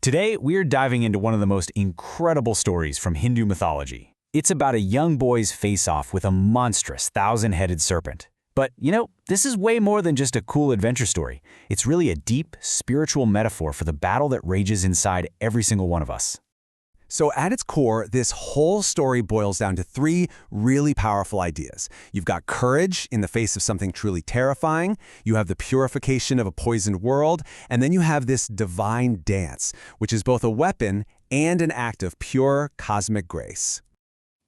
Today, we're diving into one of the most incredible stories from Hindu mythology. It's about a young boy's face-off with a monstrous thousand-headed serpent. But, this is way more than just a cool adventure story. It's really a deep, spiritual metaphor for the battle that rages inside every single one of us. So at its core, this whole story boils down to three really powerful ideas. You've got courage in the face of something truly terrifying, you have the purification of a poisoned world, and then you have this divine dance, which is both a weapon and an act of pure cosmic grace.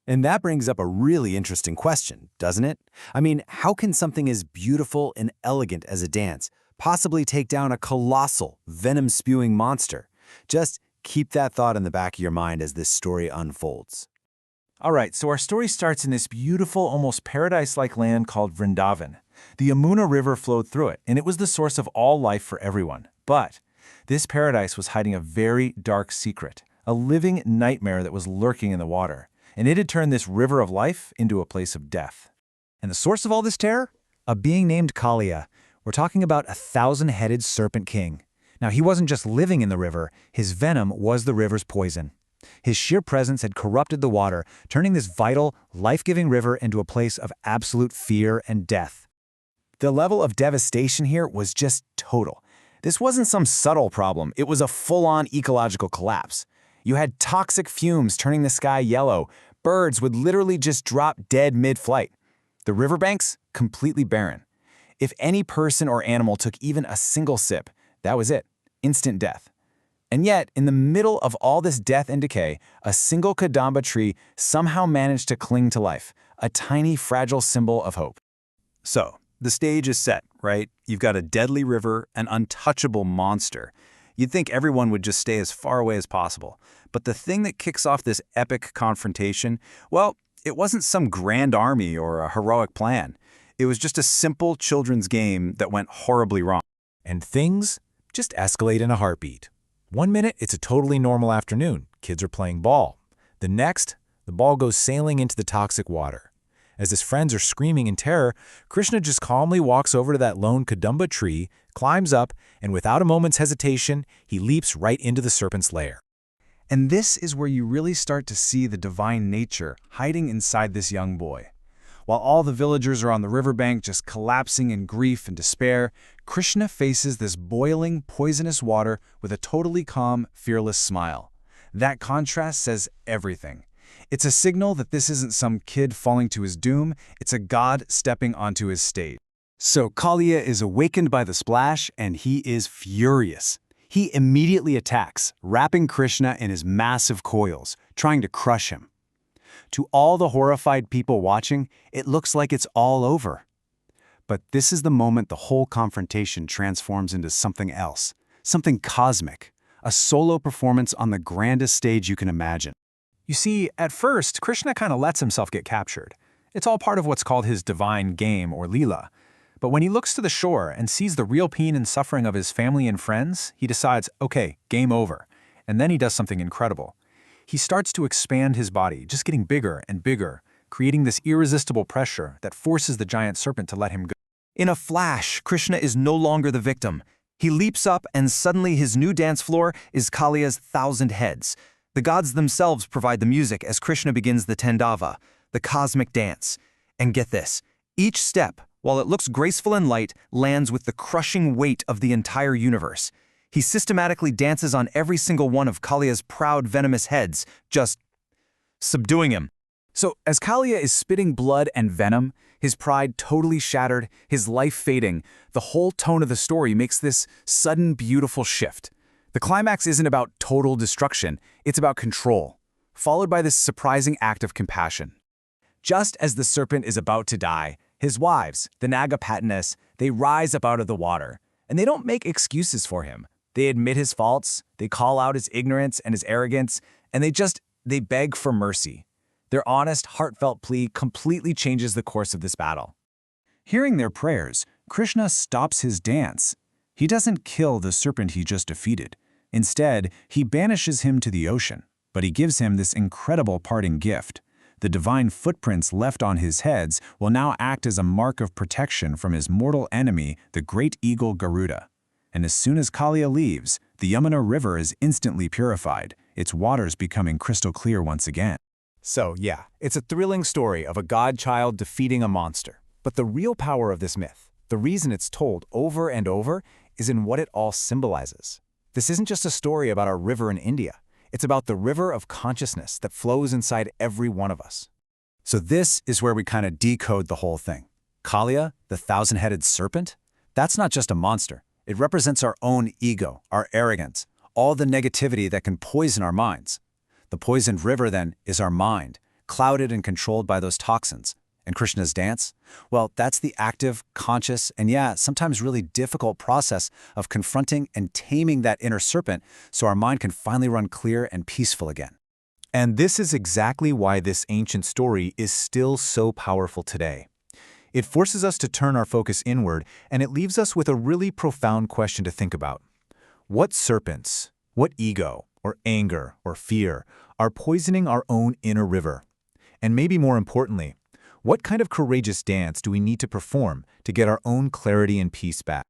And that brings up a really interesting question, doesn't it? I mean, how can something as beautiful and elegant as a dance possibly take down a colossal, venom-spewing monster? Just keep that thought in the back of your mind as this story unfolds. All right, so our story starts in this beautiful, almost paradise-like land called Vrindavan. The Yamuna River flowed through it, and it was the source of all life for everyone. But this paradise was hiding a very dark secret, a living nightmare that was lurking in the water. And it had turned this river of life into a place of death. And the source of all this terror? A being named Kaliya. We're talking about a thousand-headed serpent king. Now, he wasn't just living in the river, his venom was the river's poison. His sheer presence had corrupted the water, turning this vital, life-giving river into a place of absolute fear and death. The level of devastation here was just total. This wasn't some subtle problem, it was a full-on ecological collapse. You had toxic fumes turning the sky yellow. Birds would literally just drop dead mid-flight. The riverbanks, completely barren. If any person or animal took even a single sip, that was it, instant death. And yet, in the middle of all this death and decay, a single kadamba tree somehow managed to cling to life, a tiny, fragile symbol of hope. So, the stage is set, right? You've got a deadly river, an untouchable monster. You'd think everyone would just stay as far away as possible. But the thing that kicks off this epic confrontation, well, it wasn't some grand army or a heroic plan. It was just a simple children's game that went horribly wrong. And things just escalate in a heartbeat. One minute, it's a totally normal afternoon. Kids are playing ball. The next, the ball goes sailing into the toxic water. As his friends are screaming in terror, Krishna just calmly walks over to that lone kadamba tree, climbs up, and without a moment's hesitation, he leaps right into the serpent's lair. And this is where you really start to see the divine nature hiding inside this young boy. While all the villagers are on the riverbank just collapsing in grief and despair, Krishna faces this boiling, poisonous water with a totally calm, fearless smile. That contrast says everything. It's a signal that this isn't some kid falling to his doom, it's a god stepping onto his stage. So Kaliya is awakened by the splash, and he is furious. He immediately attacks, wrapping Krishna in his massive coils, trying to crush him. To all the horrified people watching, it looks like it's all over. But this is the moment the whole confrontation transforms into something else, something cosmic, a solo performance on the grandest stage you can imagine. You see, at first, Krishna kind of lets himself get captured. It's all part of what's called his divine game, or lila. But when he looks to the shore and sees the real pain and suffering of his family and friends, he decides, okay, game over. And then he does something incredible. He starts to expand his body, just getting bigger and bigger, creating this irresistible pressure that forces the giant serpent to let him go. In a flash, Krishna is no longer the victim. He leaps up, and suddenly his new dance floor is Kaliya's 1,000 heads. The gods themselves provide the music as Krishna begins the Tandava, the cosmic dance. And get this, each step, while it looks graceful and light, lands with the crushing weight of the entire universe. He systematically dances on every single one of Kaliya's proud, venomous heads, just subduing him. So, as Kaliya is spitting blood and venom, his pride totally shattered, his life fading, the whole tone of the story makes this sudden, beautiful shift. The climax isn't about total destruction, it's about control, followed by this surprising act of compassion. Just as the serpent is about to die, his wives, the Nagapatinas, they rise up out of the water, and they don't make excuses for him. They admit his faults, they call out his ignorance and his arrogance, and they beg for mercy. Their honest, heartfelt plea completely changes the course of this battle. Hearing their prayers, Krishna stops his dance. He doesn't kill the serpent he just defeated. Instead, he banishes him to the ocean, but he gives him this incredible parting gift. The divine footprints left on his heads will now act as a mark of protection from his mortal enemy, the great eagle Garuda. And as soon as Kalia leaves, the Yamuna River is instantly purified, its waters becoming crystal clear once again. So, yeah, it's a thrilling story of a godchild defeating a monster. But the real power of this myth, the reason it's told over and over, is in what it all symbolizes. This isn't just a story about our river in India. It's about the river of consciousness that flows inside every one of us. So this is where we kind of decode the whole thing. Kalia, the thousand-headed serpent, that's not just a monster. It represents our own ego, our arrogance, all the negativity that can poison our minds. The poisoned river, then, is our mind, clouded and controlled by those toxins. And Krishna's dance? Well, that's the active, conscious, and yeah, sometimes really difficult process of confronting and taming that inner serpent so our mind can finally run clear and peaceful again. And this is exactly why this ancient story is still so powerful today. It forces us to turn our focus inward, and it leaves us with a really profound question to think about. What serpents, what ego, or anger, or fear are poisoning our own inner river? And maybe more importantly, what kind of courageous dance do we need to perform to get our own clarity and peace back?